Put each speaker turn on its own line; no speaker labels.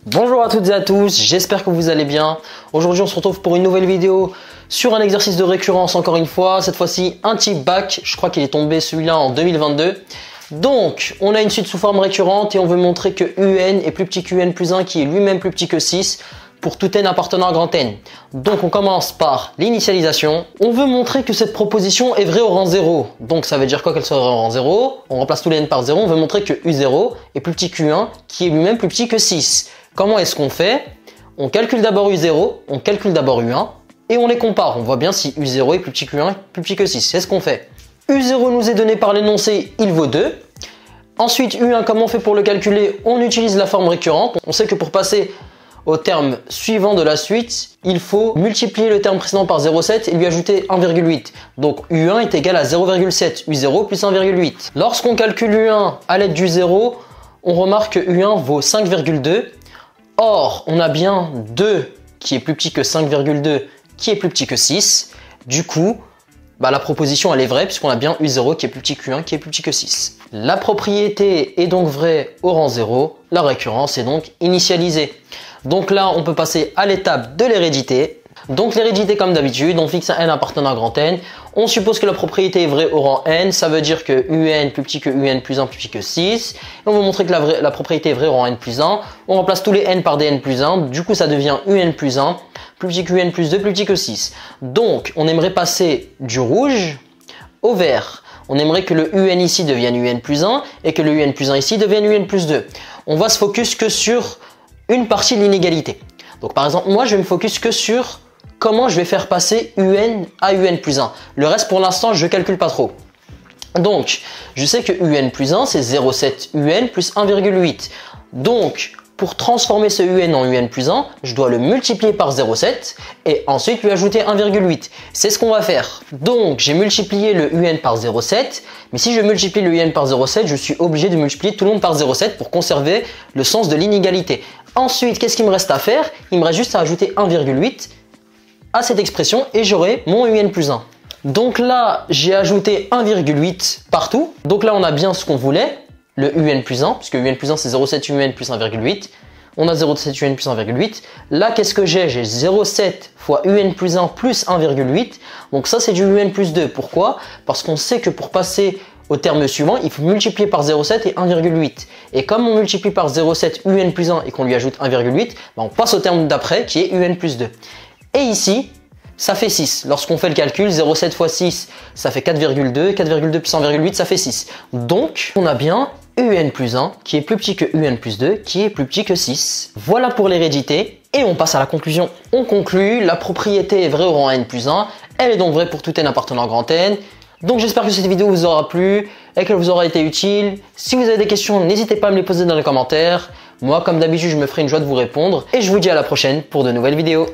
Bonjour à toutes et à tous, j'espère que vous allez bien. Aujourd'hui on se retrouve pour une nouvelle vidéo sur un exercice de récurrence encore une fois. Cette fois-ci un type bac, je crois qu'il est tombé celui-là en 2022. Donc on a une suite sous forme récurrente et on veut montrer que UN est plus petit que UN plus 1 qui est lui-même plus petit que 6 pour tout n appartenant à grand N. Donc on commence par l'initialisation. On veut montrer que cette proposition est vraie au rang 0. Donc ça veut dire quoi qu'elle soit vraie au rang 0? On remplace tous les n par 0, on veut montrer que U0 est plus petit que U1 qui est lui-même plus petit que 6. Comment est-ce qu'on fait? On calcule d'abord U0, on calcule d'abord U1 et on les compare. On voit bien si U0 est plus petit que U1, plus petit que 6. C'est ce qu'on fait. U0 nous est donné par l'énoncé, il vaut 2. Ensuite, U1, comment on fait pour le calculer? On utilise la forme récurrente. On sait que pour passer au terme suivant de la suite, il faut multiplier le terme précédent par 0,7 et lui ajouter 1,8. Donc U1 est égal à 0,7, U0 plus 1,8. Lorsqu'on calcule U1 à l'aide du 0, on remarque que U1 vaut 5,2. Or, on a bien 2 qui est plus petit que 5,2 qui est plus petit que 6. Du coup, la proposition elle est vraie puisqu'on a bien U0 qui est plus petit que U1 qui est plus petit que 6. La propriété est donc vraie au rang 0. La récurrence est donc initialisée. Donc là, on peut passer à l'étape de l'hérédité. Donc l'hérédité comme d'habitude, on fixe un n appartenant à grand N. On suppose que la propriété est vraie au rang n, ça veut dire que UN plus petit que UN plus 1 plus petit que 6. Et on veut montrer que la propriété est vraie au rang n plus 1. On remplace tous les n par des n plus 1, du coup ça devient UN plus 1, plus petit que UN plus 2, plus petit que 6. Donc on aimerait passer du rouge au vert. On aimerait que le UN ici devienne UN plus 1 et que le UN plus 1 ici devienne UN plus 2. On va se focus que sur une partie de l'inégalité. Donc par exemple, moi je vais me focus que sur comment je vais faire passer UN à UN plus 1. Le reste pour l'instant je ne calcule pas trop. Donc je sais que UN plus 1 c'est 0,7 UN plus 1,8. Donc pour transformer ce UN en UN plus 1, je dois le multiplier par 0,7 et ensuite lui ajouter 1,8. C'est ce qu'on va faire. Donc j'ai multiplié le UN par 0,7, mais si je multiplie le UN par 0,7, je suis obligé de multiplier tout le monde par 0,7 pour conserver le sens de l'inégalité. Ensuite, qu'est-ce qu'il me reste à faire? Il me reste juste à ajouter 1,8 à cette expression et j'aurai mon UN plus 1. Donc là, j'ai ajouté 1,8 partout. Donc là, on a bien ce qu'on voulait. Le UN plus 1, puisque UN plus 1 c'est 0,7 UN plus 1,8. On a 0,7 UN plus 1,8. Là, qu'est-ce que j'ai? J'ai 0,7 fois UN plus 1 plus 1,8. Donc ça, c'est du UN plus 2. Pourquoi? Parce qu'on sait que pour passer au terme suivant, il faut multiplier par 0,7 et 1,8. Et comme on multiplie par 0,7 UN plus 1 et qu'on lui ajoute 1,8, on passe au terme d'après qui est UN plus 2. Et ici, ça fait 6. Lorsqu'on fait le calcul, 0,7 fois 6, ça fait 4,2. 4,2 plus 1,8, ça fait 6. Donc, on a bien UN plus 1 qui est plus petit que UN plus 2 qui est plus petit que 6. Voilà pour l'hérédité. Et on passe à la conclusion. On conclut, la propriété est vraie au rang n plus 1. Elle est donc vraie pour tout n appartenant à grand N. Donc j'espère que cette vidéo vous aura plu et qu'elle vous aura été utile. Si vous avez des questions, n'hésitez pas à me les poser dans les commentaires. Moi, comme d'habitude, je me ferai une joie de vous répondre. Et je vous dis à la prochaine pour de nouvelles vidéos.